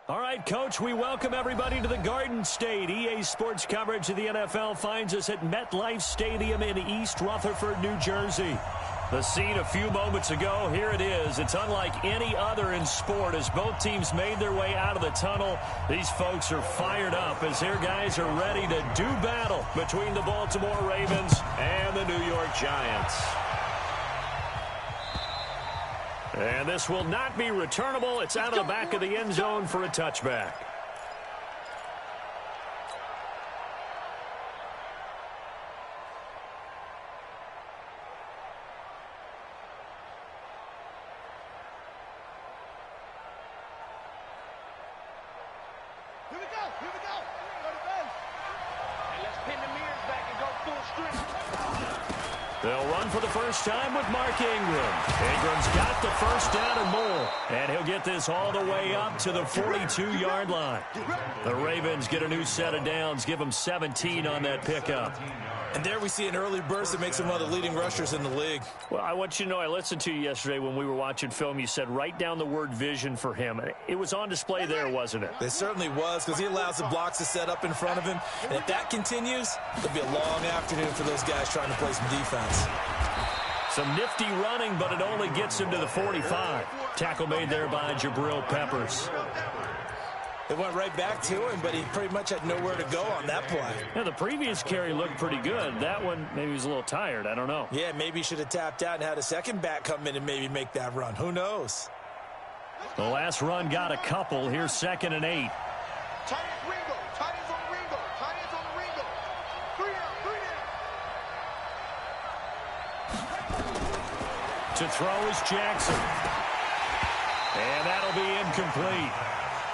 All right, Coach, we welcome everybody to the Garden State. EA Sports coverage of the NFL finds us at MetLife Stadium in East Rutherford, New Jersey. The scene a few moments ago, here it is. It's unlike any other in sport as both teams made their way out of the tunnel. These folks are fired up as their guys are ready to do battle between the Baltimore Ravens and the New York Giants. And this will not be returnable. It's out of the back of the end zone for a touchback. Here we go. Go to base. And let's pin the mirrors back and go full strength. They'll run for the first time with Mark Ingram. Ingram's got the first down and more. And he'll get this all the way up to the 42-yard line. The Ravens get a new set of downs, give them 17 on that pickup. And there we see an early burst that makes him one of the leading rushers in the league. Well, I want you to know, I listened to you yesterday when we were watching film. You said write down the word vision for him. It was on display there, wasn't it? It certainly was, because he allows the blocks to set up in front of him. And if that continues, it'll be a long afternoon for those guys trying to play some defense. Some nifty running, but it only gets him to the 45. Tackle made there by Jabril Peppers. It went right back to him, but he pretty much had nowhere to go on that play. Yeah, the previous carry looked pretty good. That one, maybe he was a little tired. I don't know. Yeah, maybe he should have tapped out and had a second back come in and maybe make that run. Who knows? The last run got a couple. Here's 2nd and 8. Tight ends Ringo. Tight ends on the Ringo. Tight ends on the Ringo. 3 down. To throw is Jackson. And that'll be incomplete.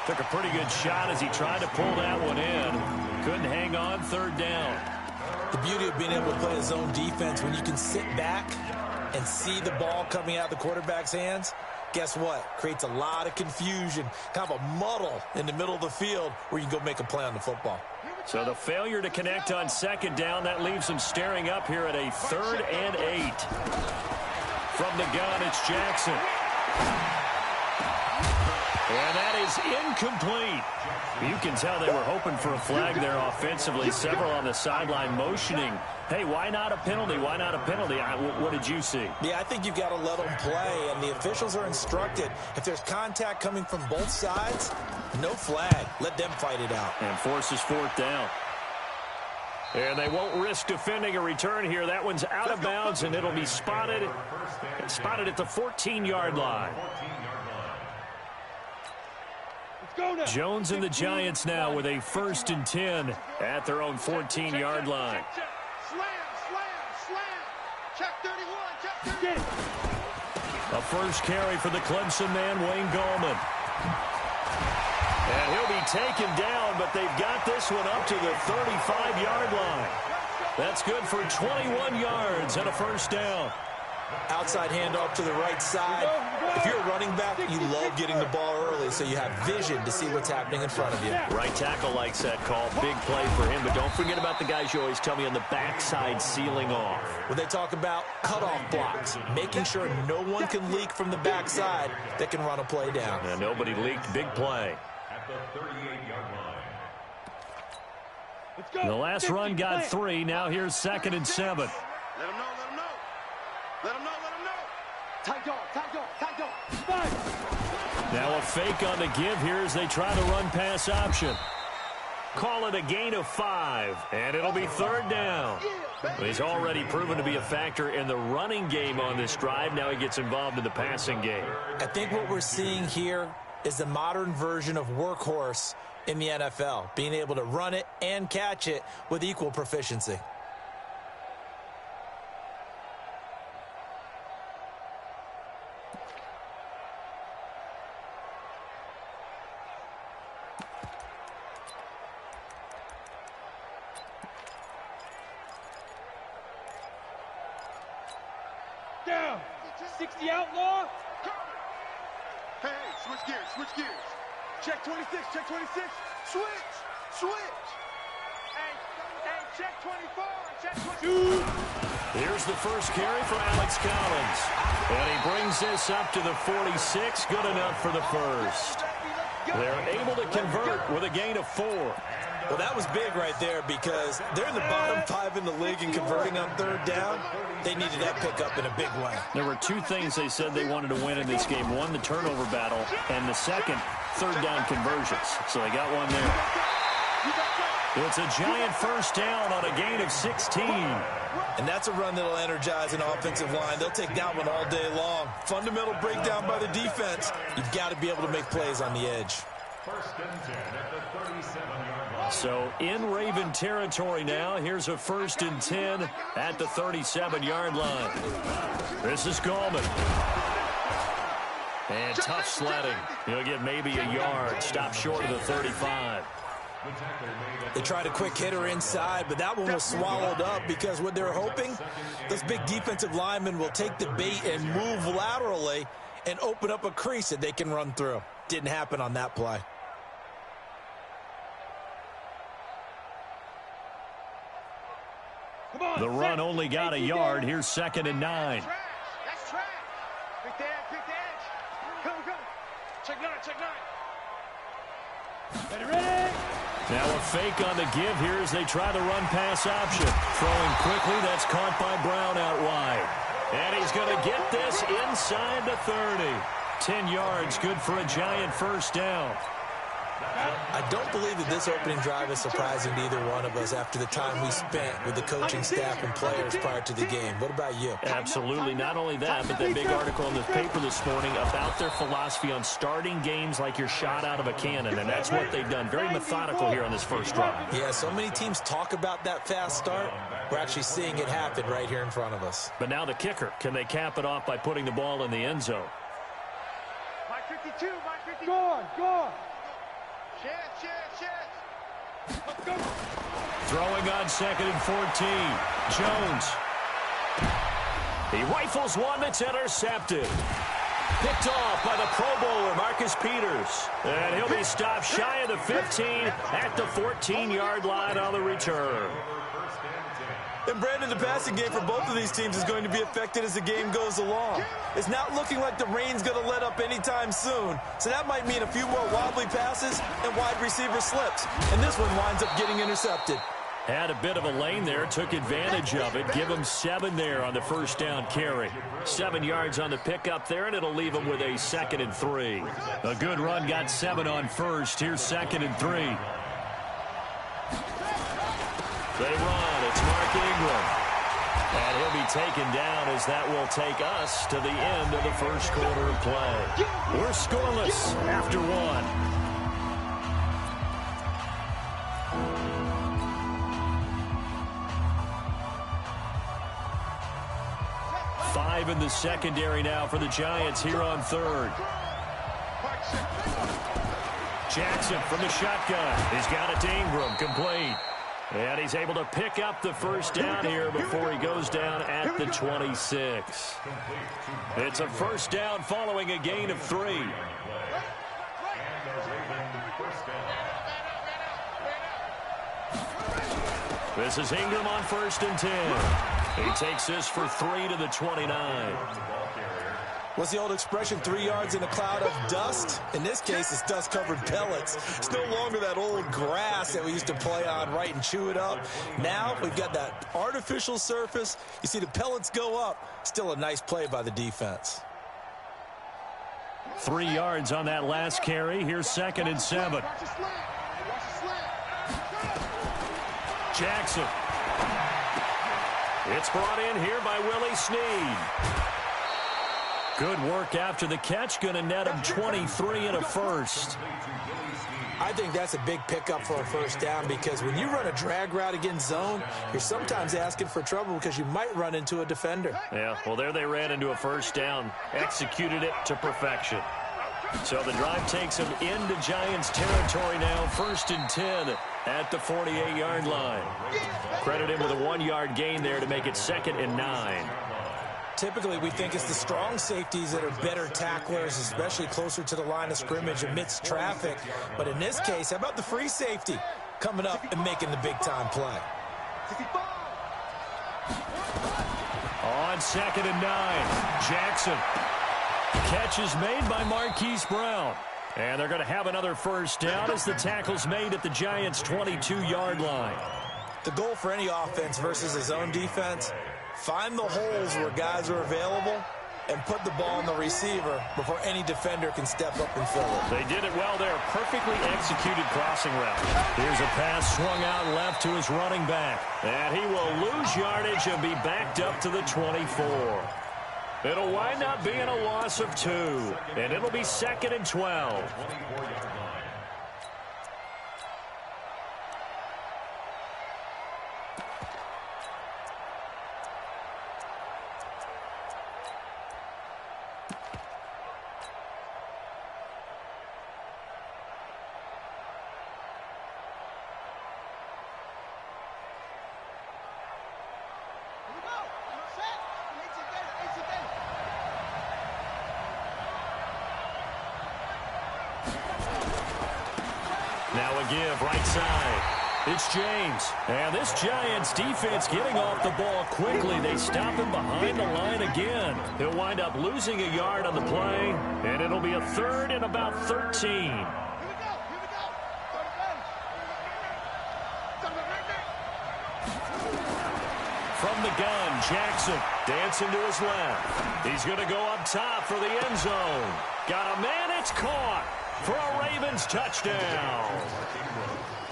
Took a pretty good shot as he tried to pull that one in. Couldn't hang on, 3rd down. The beauty of being able to play a zone defense, when you can sit back and see the ball coming out of the quarterback's hands, guess what? Creates a lot of confusion, kind of a muddle in the middle of the field where you can go make a play on the football. So the failure to connect on 2nd down, that leaves him staring up here at a 3rd and 8. From the gun, it's Jackson. And that is incomplete. You can tell they were hoping for a flag there offensively. Several on the sideline motioning. Hey, why not a penalty? Why not a penalty? What did you see? Yeah, I think you've got to let them play, and the officials are instructed. If there's contact coming from both sides, no flag. Let them fight it out. And forces 4th down. And they won't risk defending a return here. That one's out of bounds, and it'll be spotted at the 14-yard line. Jones and the Giants now with a 1st and 10 at their own 14-yard line. Slam. Check 31. Check 30. A first carry for the Clemson man, Wayne Gallman. And he'll be taken down, but they've got this one up to the 35-yard line. That's good for 21 yards and a 1st down. Outside handoff to the right side. If you're a running back, you love getting the ball early so you have vision to see what's happening in front of you. Right tackle likes that call. Big play for him, but don't forget about the guys you always tell me on the backside sealing off. When they talk about cutoff blocks, making sure no one can leak from the backside that can run a play down. And nobody leaked. Big play. At the 38-yard line. Let's go. The last run got 3. Now here's 2nd and 7. Let him know. Tight dog. Now a fake on the give here as they try to run pass option. Call it a gain of 5, and it'll be 3rd down. He's already proven to be a factor in the running game on this drive. Now he gets involved in the passing game. I think what we're seeing here is the modern version of workhorse in the NFL, being able to run it and catch it with equal proficiency. Down. 60 outlaw. Hey, switch gears. Check 26. Switch. Hey, check 24. Check 22. Here's the first carry for Alex Collins. And he brings this up to the 46. Good enough for the first. They're able to convert with a gain of 4. Well, that was big right there because they're in the bottom 5 in the league in converting on third down. They needed that pickup in a big way. There were 2 things they said they wanted to win in this game. One, the turnover battle, and the second, third down conversions. So they got one there. It's a giant first down on a gain of 16. And that's a run that'll energize an offensive line. They'll take that one all day long. Fundamental breakdown by the defense. You've got to be able to make plays on the edge. First and 10 at the 37-yard line. So in Raven territory now. Here's a 1st and 10 at the 37-yard line. This is Gallman. And tough sledding. He'll get maybe a yard. Stop short of the 35. They tried a quick hitter inside, but that one was swallowed up because what they're hoping, those big defensive linemen will take the bait and move laterally and open up a crease that they can run through. Didn't happen on that play. The run only got a yard. Here's 2nd and 9. That's trash. Pick the edge. Come. Check 9. Ready. Now a fake on the give here as they try the run-pass option. Throwing quickly, that's caught by Brown out wide. And he's going to get this inside the 30. 10 yards, good for a giant first down. I don't believe that this opening drive is surprising to either one of us after the time we spent with the coaching staff and players prior to the game. What about you? Absolutely. Not only that, but that big article in the paper this morning about their philosophy on starting games like you're shot out of a cannon, and that's what they've done. Very methodical here on this first drive. Yeah, so many teams talk about that fast start. We're actually seeing it happen right here in front of us. But now the kicker. Can they cap it off by putting the ball in the end zone? Mike 52. Go on. Chance. Go. Throwing on 2nd and 14. Jones. He rifles one that's intercepted. Picked off by the Pro Bowler, Marcus Peters. And he'll be stopped shy of the 15 at the 14-yard line on the return. And Brandon, the passing game for both of these teams is going to be affected as the game goes along. It's not looking like the rain's going to let up anytime soon. So that might mean a few more wobbly passes and wide receiver slips. And this one winds up getting intercepted. Had a bit of a lane there, took advantage of it. Give him 7 there on the first down carry. 7 yards on the pickup there, and it'll leave him with a 2nd and 3. A good run, got 7 on first. Here's 2nd and 3. They run. It's Mark Ingram. And he'll be taken down as that will take us to the end of the first quarter of play. We're scoreless after 1. 5 in the secondary now for the Giants here on 3rd. Jackson from the shotgun. He's got it to Ingram, complete. And he's able to pick up the first down here before he goes down at the 26. It's a first down following a gain of 3. This is Ingram on 1st and 10. He takes this for 3 to the 29. What's the old expression, 3 yards in a cloud of dust? In this case, it's dust-covered pellets. It's no longer that old grass that we used to play on, right, and chew it up. Now we've got that artificial surface. You see the pellets go up. Still a nice play by the defense. 3 yards on that last carry. Here's 2nd and 7. Jackson. It's brought in here by Willie Snead. Good work after the catch. Going to net him 23 and a first. I think that's a big pickup for a first down because when you run a drag route against zone, you're sometimes asking for trouble because you might run into a defender. Yeah, well, there they ran into a first down. Executed it to perfection. So the drive takes him into Giants territory now. 1st and 10 at the 48-yard line. Credit him with a 1-yard gain there to make it 2nd and 9. Typically, we think it's the strong safeties that are better tacklers, especially closer to the line of scrimmage amidst traffic. But in this case, how about the free safety coming up and making the big-time play? On 2nd and 9, Jackson. Catch is made by Marquise Brown. And they're going to have another first down as the tackle's made at the Giants' 22-yard line. The goal for any offense versus his own defense, find the holes where guys are available and put the ball on the receiver before any defender can step up and fill it. They did it well there. Perfectly executed crossing route. Here's a pass swung out left to his running back. And he will lose yardage and be backed up to the 24. It'll wind up being a loss of 2. And it'll be 2nd and 12. Now a give right side. It's James. And this Giants defense getting off the ball quickly. They stop him behind the line again. He'll wind up losing a yard on the play. And it'll be a 3rd and about 13. From the gun, Jackson dancing to his left. He's going to go up top for the end zone. Got a man, it's caught for a Ravens touchdown.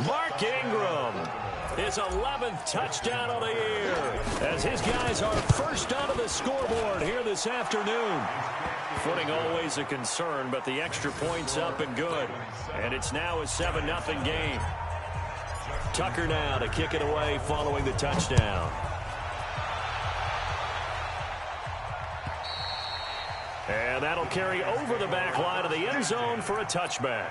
Mark Ingram, his 11th touchdown of the year, as his guys are first onto the scoreboard here this afternoon. Footing always a concern, but the extra point's up and good. And it's now a 7-0 game. Tucker now to kick it away following the touchdown. And that'll carry over the back line of the end zone for a touchback.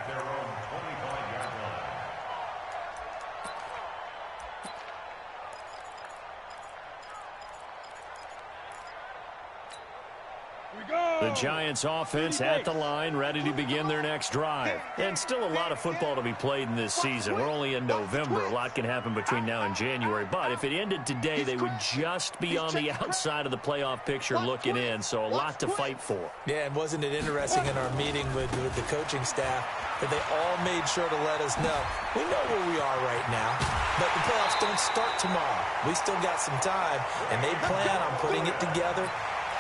The Giants offense at the line, ready to begin their next drive. And still a lot of football to be played in this season. We're only in November. A lot can happen between now and January. But if it ended today, they would just be on the outside of the playoff picture looking in. So a lot to fight for. Yeah, and wasn't it interesting in our meeting with the coaching staff that they all made sure to let us know, we know where we are right now, but the playoffs don't start tomorrow. We still got some time, and they plan on putting it together,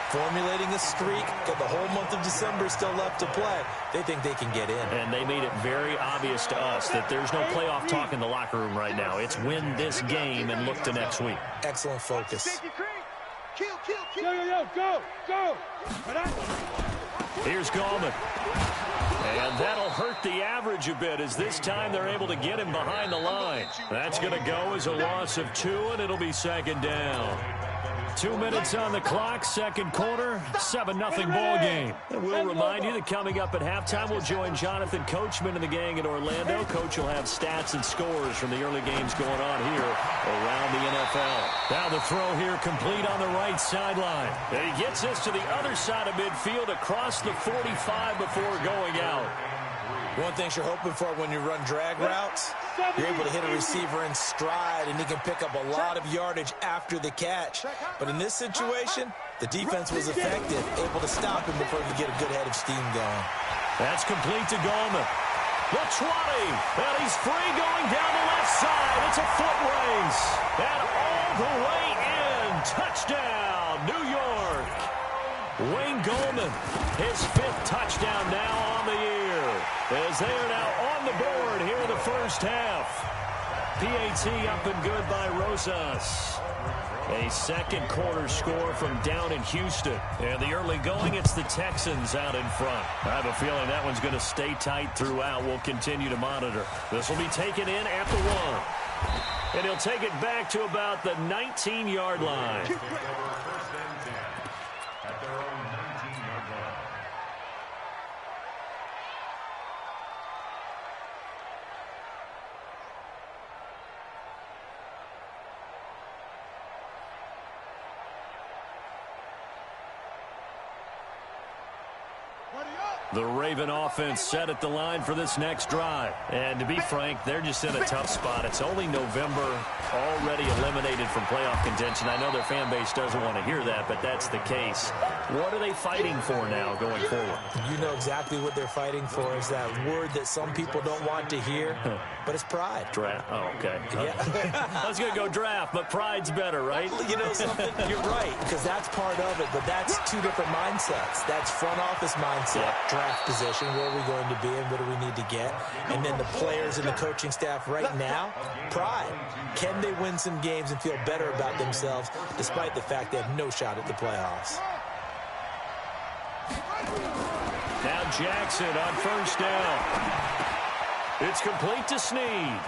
formulating a streak, got the whole month of December still left to play. They think they can get in. And they made it very obvious to us that there's no playoff talk in the locker room right now. It's win this game and look to next week. Excellent focus. Go. Here's Gallman. And that'll hurt the average a bit as this time they're able to get him behind the line. That's going to go as a loss of 2, and it'll be 2nd down. 2 minutes on the clock, second quarter, 7-0 ball game. And we'll remind you that coming up at halftime, we'll join Jonathan Coachman and the gang in Orlando. Coach will have stats and scores from the early games going on here around the NFL. Now the throw here complete on the right sideline. And he gets this to the other side of midfield across the 45 before going out. One thing you're hoping for when you run drag routes, you're able to hit a receiver in stride, and he can pick up a lot of yardage after the catch. But in this situation, the defense was effective, able to stop him before he could get a good head of steam going. That's complete to Gallman. The 20, and he's free going down the left side. It's a foot race, and all the way in. Touchdown, New York. Wayne Gallman, his 5th touchdown now on the year, as they are now on the board here in the first half. PAT up and good by Rosas. A second quarter score from down in Houston. And the early going, it's the Texans out in front. I have a feeling that one's going to stay tight throughout. We'll continue to monitor. This will be taken in at the 1. And he'll take it back to about the 19-yard line. The Raven offense set at the line for this next drive. And to be frank, they're just in a tough spot. It's only November, already eliminated from playoff contention. I know their fan base doesn't want to hear that, but that's the case. What are they fighting for now going forward? You know exactly what they're fighting for is that word that some people don't want to hear, but it's pride. Draft. Oh, okay. Yeah. I was going to go draft, but pride's better, right? You know something? You're right, because that's part of it, but that's two different mindsets. That's front office mindset, draft position, where are we going to be and what do we need to get? And then the players and the coaching staff right now, pride. Can they win some games and feel better about themselves despite the fact they have no shot at the playoffs? Now Jackson on first down. It's complete to Snead.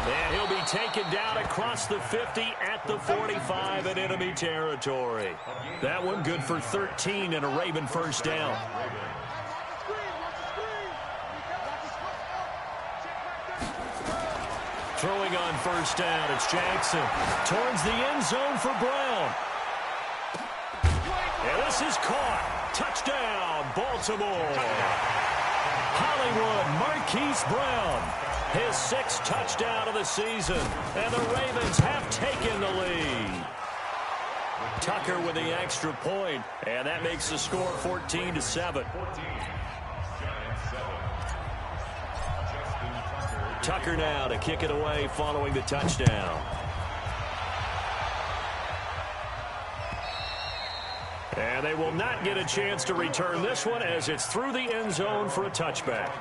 And he'll be taken down across the 50 at the 45 in enemy territory. That one good for 13 and a Raven first down. Throwing on first down, it's Jackson. Towards the end zone for Brown. And this is caught. Touchdown, Baltimore. Hollywood Marquise Brown. His 6th touchdown of the season. And the Ravens have taken the lead. Tucker with the extra point. And that makes the score 14-7. Tucker now to kick it away following the touchdown. And they will not get a chance to return this one as it's through the end zone for a touchback.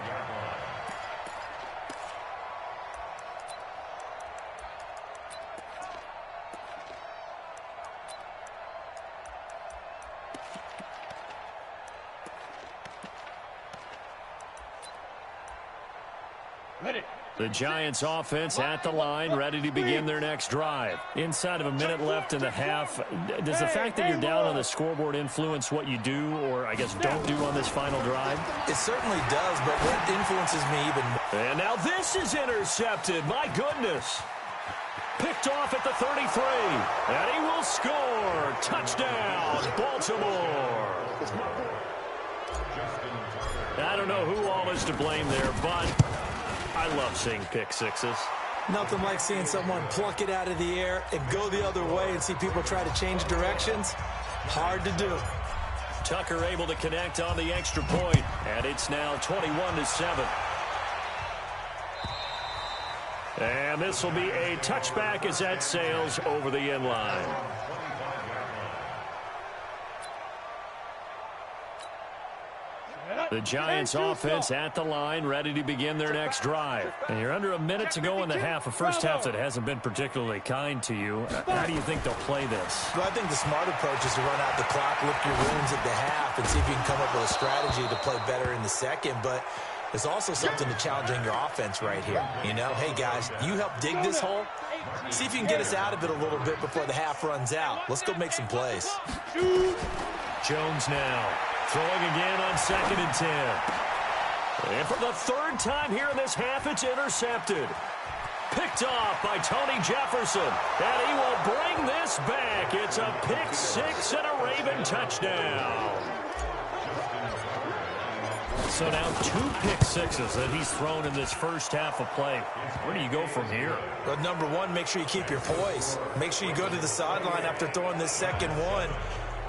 The Giants offense at the line, ready to begin their next drive. Inside of a minute left in the half, does the fact that you're down on the scoreboard influence what you do, or I guess don't do on this final drive? It certainly does, but what influences me even more? And now this is intercepted. My goodness. Picked off at the 33. And he will score. Touchdown, Baltimore. I don't know who all is to blame there, but I love seeing pick sixes. Nothing like seeing someone pluck it out of the air and go the other way and see people try to change directions. Hard to do. Tucker able to connect on the extra point, and it's now 21-7. And this will be a touchback as that sails over the end line. The Giants offense at the line, ready to begin their next drive. And you're under a minute to go in the half, a first half that hasn't been particularly kind to you. How do you think they'll play this? Well, I think the smart approach is to run out the clock, lick your wounds at the half, and see if you can come up with a strategy to play better in the second. But there's also something to challenging your offense right here. You know, hey, guys, you help dig this hole. See if you can get us out of it a little bit before the half runs out. Let's go make some plays. Jones now. Throwing again on 2nd and 10. And for the 3rd time here in this half, it's intercepted. Picked off by Tony Jefferson. And he will bring this back. It's a pick six and a Raven touchdown. So now 2 pick sixes that he's thrown in this first half of play. Where do you go from here? Well, number one, make sure you keep your poise. Make sure you go to the sideline after throwing this second one,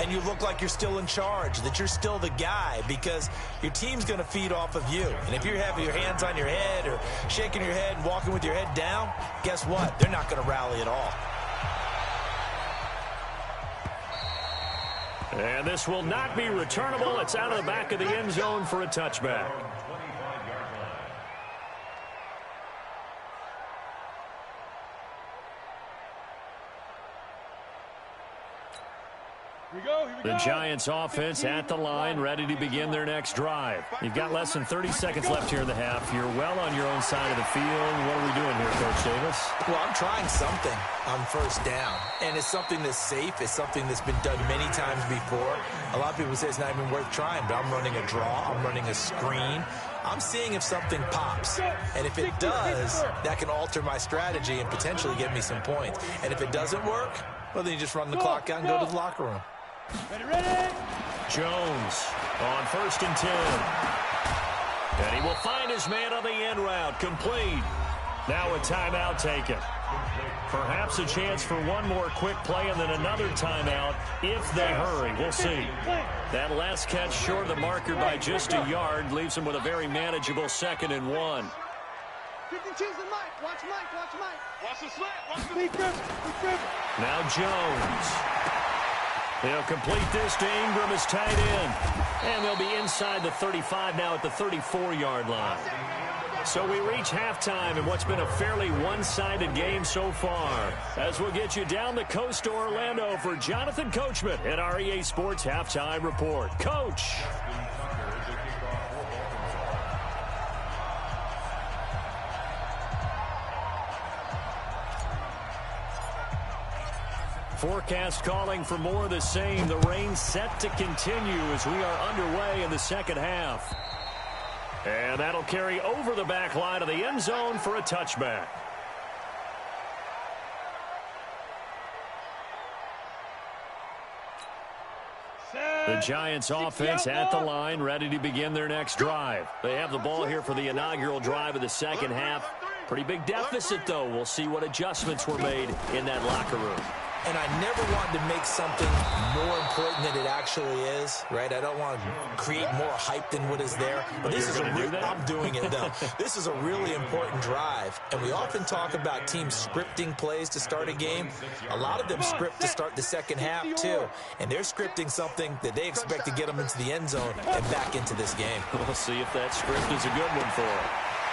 and you look like you're still in charge, that you're still the guy, because your team's going to feed off of you. And if you're having your hands on your head or shaking your head and walking with your head down, guess what? They're not going to rally at all. And this will not be returnable. It's out of the back of the end zone for a touchback. The Giants offense at the line, ready to begin their next drive. You've got less than 30 seconds left here in the half. You're well on your own side of the field. What are we doing here, Coach Davis? Well, I'm trying something on first down, and it's something that's safe. It's something that's been done many times before. A lot of people say it's not even worth trying, but I'm running a draw. I'm running a screen. I'm seeing if something pops, and if it does, that can alter my strategy and potentially get me some points. And if it doesn't work, well, then you just run the clock out and go to the locker room. Ready? Jones on 1st and 10. And he will find his man on the end route. Complete. Now a timeout taken. Perhaps a chance for one more quick play and then another timeout if they hurry. We'll see. That last catch short of the marker by just a yard leaves them with a very manageable 2nd and 1. 52's the mic. Watch Mike. Watch Mike. Watch the slant. Watch the slant. Now Jones. He'll complete this to Ingram as tight end. And they'll be inside the 35 now at the 34-yard line. So we reach halftime in what's been a fairly one-sided game so far. As we'll get you down the coast to Orlando for Jonathan Coachman at our EA Sports Halftime Report. Coach. Forecast calling for more of the same. The rain set to continue as we are underway in the second half. And that'll carry over the back line of the end zone for a touchback. The Giants offense at the line, ready to begin their next drive. They have the ball here for the inaugural drive of the second half. Pretty big deficit, though. We'll see what adjustments were made in that locker room. And I never wanted to make something more important than it actually is, right? I don't want to create more hype than what is there. But this is I'm doing it, though. This is a really important drive. And we often talk about teams scripting plays to start a game. A lot of them script to start the second half, too. And they're scripting something that they expect to get them into the end zone and back into this game. We'll see if that script is a good one for them.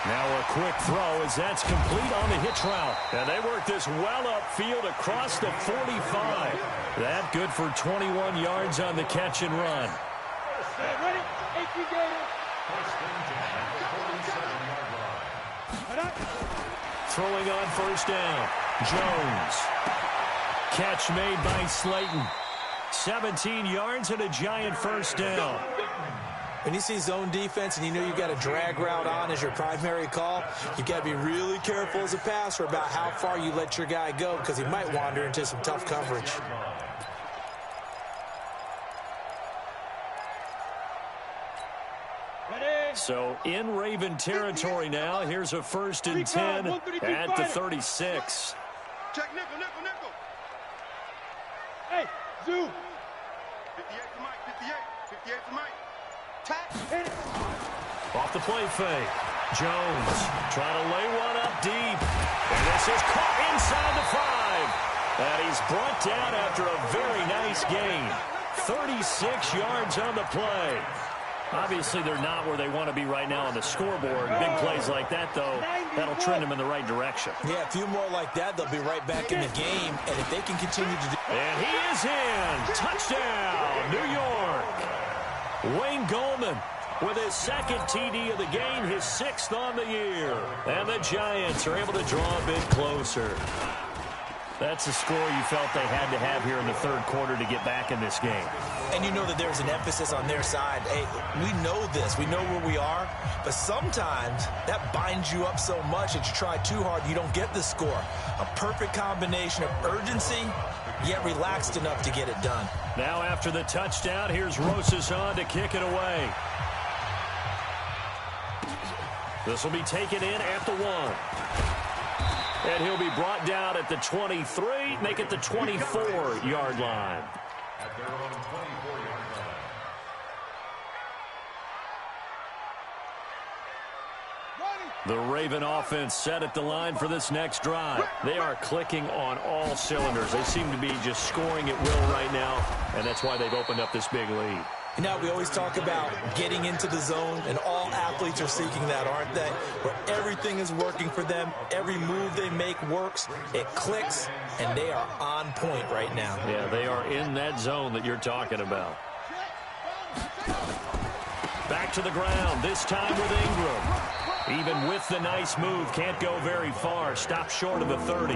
Now a quick throw as that's complete on the hitch route. And they work this well upfield across the 45. That good for 21 yards on the catch and run. Ready? Throwing on first down. Jones. Catch made by Slayton. 17 yards and a Giant first down. When you see zone defense and you know you've got a drag route on as your primary call, you've got to be really careful as a passer about how far you let your guy go because he might wander into some tough coverage. So in Raven territory now, here's a 1st and 10 at the 36. Check nickel. Hey, Zoo. 58 to Mike. 58 to Mike. Off the play fake. Jones trying to lay one up deep. And this is caught inside the 5. And he's brought down after a very nice gain. 36 yards on the play. Obviously, they're not where they want to be right now on the scoreboard. Big plays like that, though, that'll trend them in the right direction. Yeah, a few more like that, they'll be right back in the game. And if they can continue to do... And he is in. Touchdown, New York. Wayne Goldman with his 2nd TD of the game, his 6th on the year. And the Giants are able to draw a bit closer. That's a score you felt they had to have here in the 3rd quarter to get back in this game. And you know that there's an emphasis on their side. Hey, we know this. We know where we are. But sometimes that binds you up so much that you try too hard, you don't get the score. A perfect combination of urgency, yet relaxed enough to get it done. Now after the touchdown, here's Rosas on to kick it away. This will be taken in at the 1. And he'll be brought down at the 23, make it the 24-yard line. At their own 24-yard line. The Raven offense set at the line for this next drive. They are clicking on all cylinders. They seem to be just scoring at will right now, and that's why they've opened up this big lead. You know, we always talk about getting into the zone, and all athletes are seeking that, aren't they? Where everything is working for them, every move they make works, it clicks, and they are on point right now. Yeah, they are in that zone that you're talking about. Back to the ground, this time with Ingram. Even with the nice move, can't go very far. Stop short of the 30.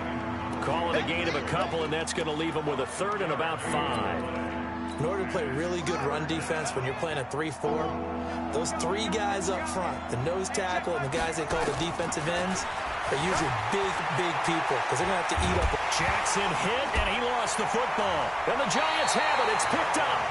Calling a gain of a couple, and that's going to leave them with a 3rd and about 5. In order to play really good run defense when you're playing a 3-4, those 3 guys up front, the nose tackle and the guys they call the defensive ends, are usually big people because they're going to have to eat up. Jackson hit, and he lost the football. And the Giants have it. It's picked up.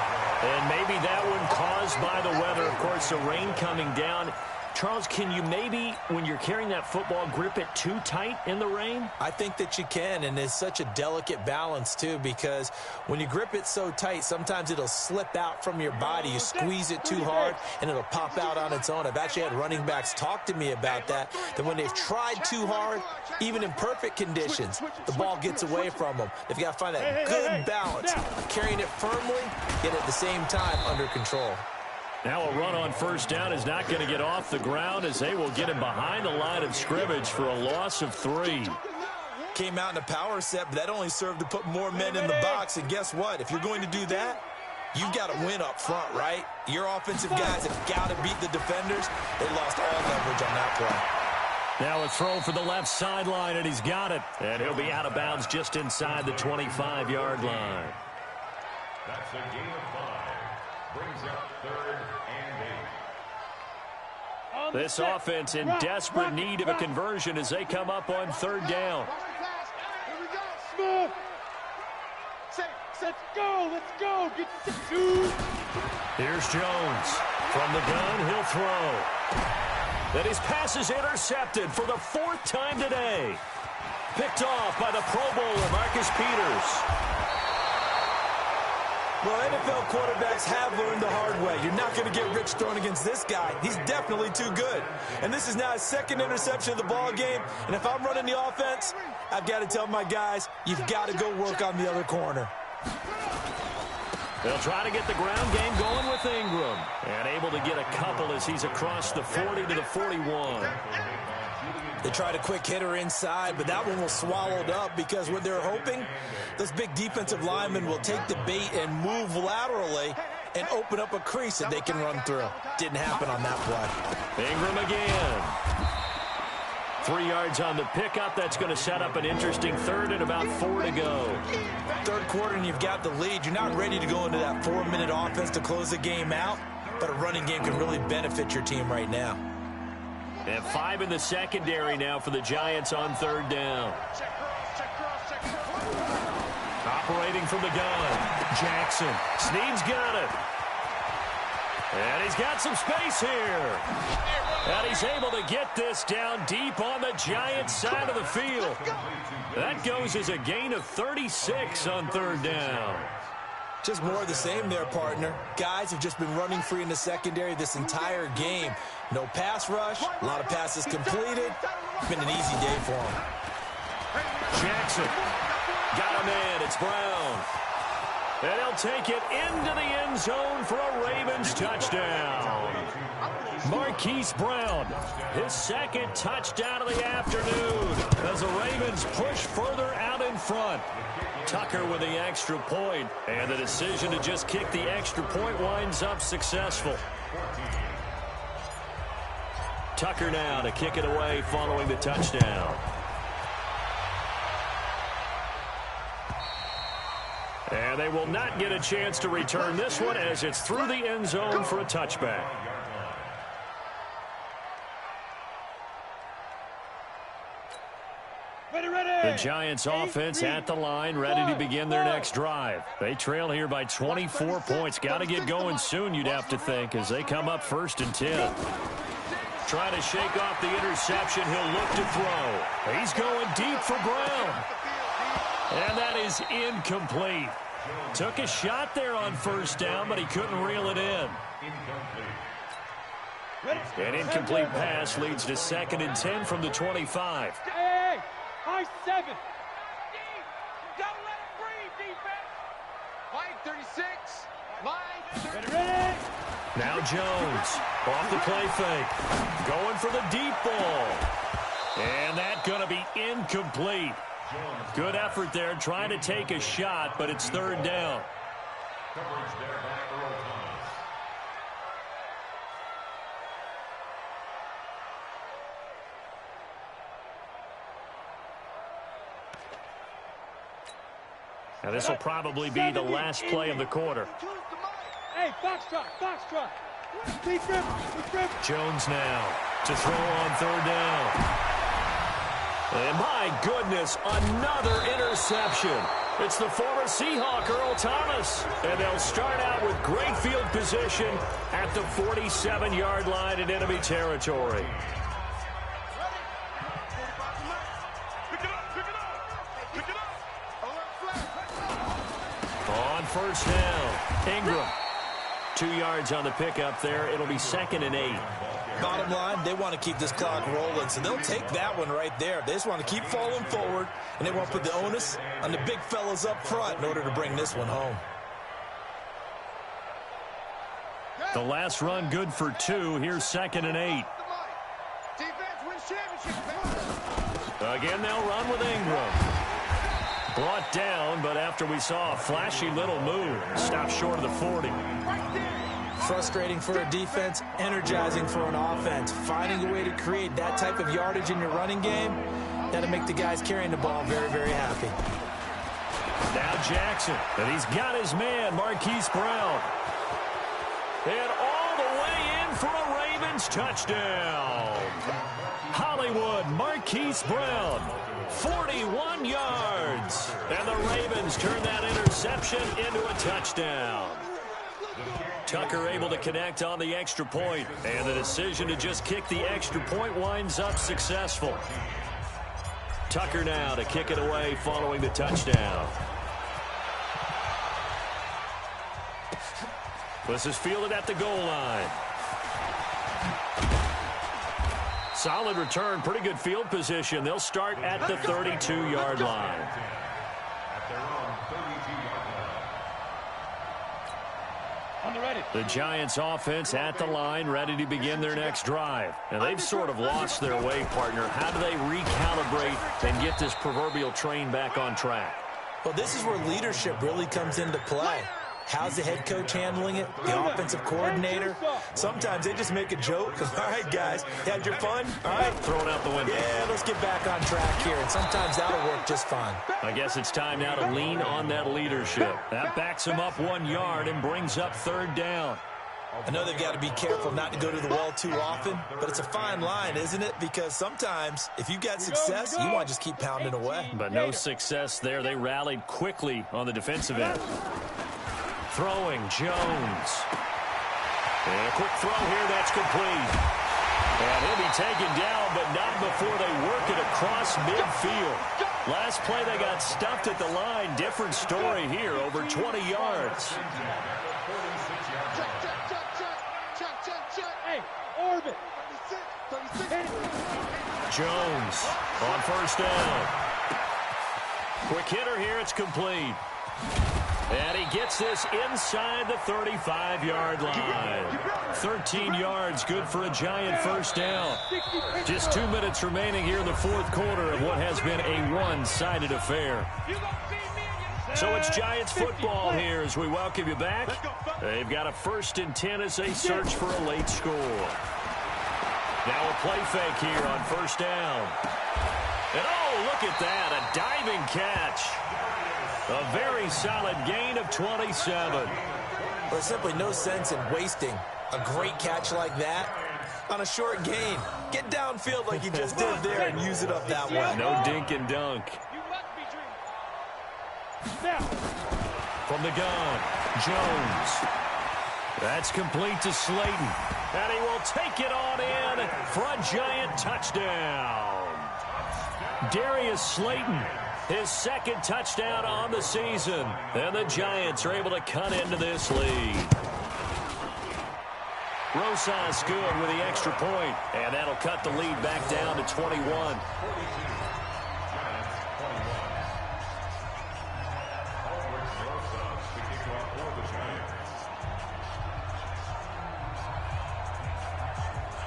And maybe that one caused by the weather. Of course, the rain coming down. Charles, can you maybe, when you're carrying that football, grip it too tight in the rain? I think that you can, and it's such a delicate balance, too, because when you grip it so tight, sometimes it'll slip out from your body. You squeeze it too hard, and it'll pop out on its own. I've actually had running backs talk to me about that when they've tried too hard, even in perfect conditions, the ball gets away from them. They've got to find that good balance, carrying it firmly, yet at the same time under control. Now a run on first down is not going to get off the ground as they will get him behind the line of scrimmage for a loss of 3. Came out in a power set, but that only served to put more men in the box. And guess what? If you're going to do that, you've got to win up front, right? Your offensive guys have got to beat the defenders. They lost all leverage on that play. Now a throw for the left sideline, and he's got it. And he'll be out of bounds just inside the 25-yard line. That's a gain of 5. Brings up 3rd and 8. This offense in desperate need of a conversion as they come up on 3rd down. Here we go. Smooth. Let's go. Let's go. Get 2. Here's Jones. From the gun, he'll throw. And his pass is intercepted for the 4th time today. Picked off by the Pro Bowler, Marcus Peters. Well, NFL quarterbacks have learned the hard way. You're not going to get rich throwing against this guy. He's definitely too good. And this is now his 2nd interception of the ball game. And if I'm running the offense, I've got to tell my guys, you've got to go work on the other corner. They'll try to get the ground game going with Ingram. And able to get a couple as he's across the 40 to the 41. They tried a quick hitter inside, but that one was swallowed up because what they're hoping, those big defensive linemen will take the bait and move laterally and open up a crease that they can run through. Didn't happen on that play. Ingram again. 3 yards on the pickup. That's going to set up an interesting 3rd and about 4 to go. 3rd quarter and you've got the lead. You're not ready to go into that 4-minute offense to close the game out, but a running game can really benefit your team right now. And 5 in the secondary now for the Giants on 3rd down. Operating from the gun. Jackson. Snead's got it. And he's got some space here. And he's able to get this down deep on the Giants side of the field. That goes as a gain of 36 on 3rd down. Just more of the same there, partner. Guys have just been running free in the secondary this entire game. No pass rush, a lot of passes completed. It's been an easy day for them. Jackson. Got him in. It's Brown. And he'll take it into the end zone for a Ravens touchdown. Marquise Brown, his 2nd touchdown of the afternoon as the Ravens push further out in front. Tucker with the extra point, and the decision to just kick the extra point winds up successful. Tucker now to kick it away following the touchdown. And they will not get a chance to return this one as it's through the end zone for a touchback. The Giants offense at the line, ready to begin their next drive. They trail here by 24 points. Got to get going soon, you'd have to think, as they come up 1st and 10. Trying to shake off the interception. He'll look to throw. He's going deep for Brown. And that is incomplete. Took a shot there on 1st down, but he couldn't reel it in. An incomplete pass leads to 2nd and 10 from the 25. Hey, high 7. Don't let him breathe, defense. Line 36. Line 36. Ready. Now Jones off the play fake. Going for the deep ball. And that's going to be incomplete. Good effort there trying to take a shot, but it's 3rd down. Coverage there by Earl Thomas. Now this will probably be the last play of the quarter. Hey, foxtrot. Jones now to throw on 3rd down. And my goodness, another interception. It's the former Seahawk, Earl Thomas. And they'll start out with great field position at the 47-yard line in enemy territory. On first down, Ingram. 2 yards on the pickup there. It'll be 2nd and 8. Bottom line, they want to keep this clock rolling, so they'll take that one right there. They just want to keep falling forward, and they want to put the onus on the big fellas up front in order to bring this one home. The last run good for 2. Here's 2nd and 8. Again, they'll run with Ingram. Brought down, but after we saw a flashy little move, stopped short of the 40. Frustrating for a defense, energizing for an offense. Finding a way to create that type of yardage in your running game, that'll make the guys carrying the ball very, very happy. Now Jackson, and he's got his man, Marquise Brown. And all the way in for a Ravens touchdown. Hollywood, Marquise Brown, 41 yards. And the Ravens turn that interception into a touchdown. Tucker able to connect on the extra point, and the decision to just kick the extra point winds up successful. Tucker now to kick it away following the touchdown. This is fielded at the goal line. Solid return, pretty good field position. They'll start at the 32-yard line. The Giants offense at the line, ready to begin their next drive. And they've sort of lost their way, partner. How do they recalibrate and get this proverbial train back on track? Well, this is where leadership really comes into play. How's the head coach handling it? The offensive coordinator? Sometimes they just make a joke. All right, guys, you had your fun? All right. Throw it out the window. Yeah, let's get back on track here. And sometimes that'll work just fine. I guess it's time now to lean on that leadership. That backs them up 1 yard and brings up 3rd down. I know they've got to be careful not to go to the wall too often, but it's a fine line, isn't it? Because sometimes if you've got success, you want to just keep pounding away. But no success there. They rallied quickly on the defensive end. Throwing, Jones. And a quick throw here, that's complete. And he'll be taken down, but not before they work it across midfield. Last play, they got stuffed at the line. Different story here, over 20 yards. Hey, orbit. Jones on first down. Quick hitter here, it's complete. And he gets this inside the 35-yard line. 13 yards, good for a Giant first down. Just 2 minutes remaining here in the 4th quarter of what has been a one-sided affair. So it's Giants football here as we welcome you back. They've got a 1st and 10 as they search for a late score. Now a play fake here on first down. And oh, look at that, a diving catch. A very solid gain of 27. There's simply no sense in wasting a great catch like that on a short gain. Get downfield like you just did there and use it up that way. No dink and dunk. From the gun, Jones. That's complete to Slayton. And he will take it on in for a Giant touchdown. Darius Slayton, his 2nd touchdown on the season. And the Giants are able to cut into this lead. Rosas good with the extra point, and that'll cut the lead back down to 21.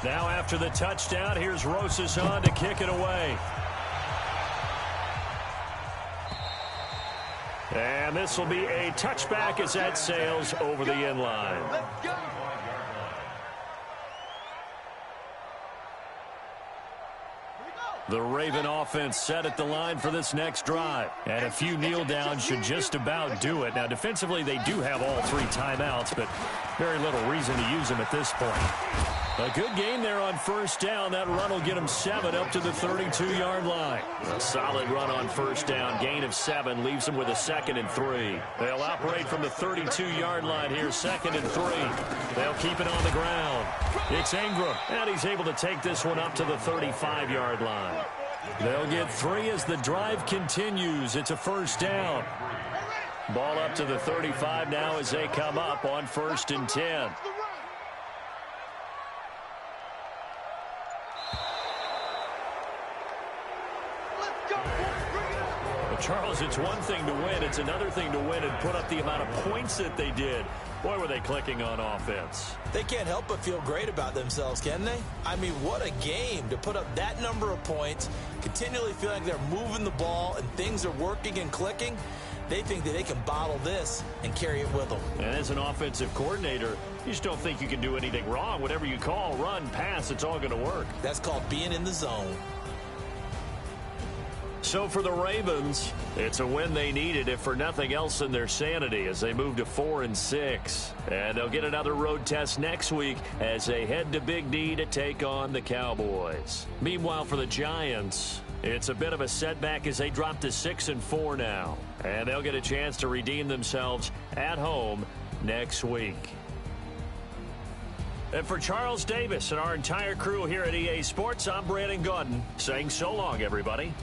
Now after the touchdown, here's Rosas on to kick it away. And this will be a touchback as that sails over the end line. The Raven offense set at the line for this next drive. And a few kneel downs should just about do it. Now, defensively, they do have all 3 timeouts, but very little reason to use them at this point. A good gain there on first down. That run will get him 7 up to the 32-yard line. A solid run on first down. Gain of 7 leaves him with a 2nd and 3. They'll operate from the 32-yard line here, 2nd and 3. They'll keep it on the ground. It's Ingram, and he's able to take this one up to the 35-yard line. They'll get 3 as the drive continues. It's a first down. Ball up to the 35 now as they come up on 1st and 10. Charles, it's one thing to win. It's another thing to win and put up the amount of points that they did. Boy, were they clicking on offense. They can't help but feel great about themselves, can they? I mean, what a game to put up that number of points, continually feel like they're moving the ball and things are working and clicking. They think that they can bottle this and carry it with them. And as an offensive coordinator, you just don't think you can do anything wrong. Whatever you call, run, pass, it's all going to work. That's called being in the zone. So for the Ravens, it's a win they needed, if for nothing else than their sanity, as they move to 4-6. And they'll get another road test next week as they head to Big D to take on the Cowboys. Meanwhile, for the Giants, it's a bit of a setback as they drop to 6-4 now. And they'll get a chance to redeem themselves at home next week. And for Charles Davis and our entire crew here at EA Sports, I'm Brandon Gaudin saying so long, everybody.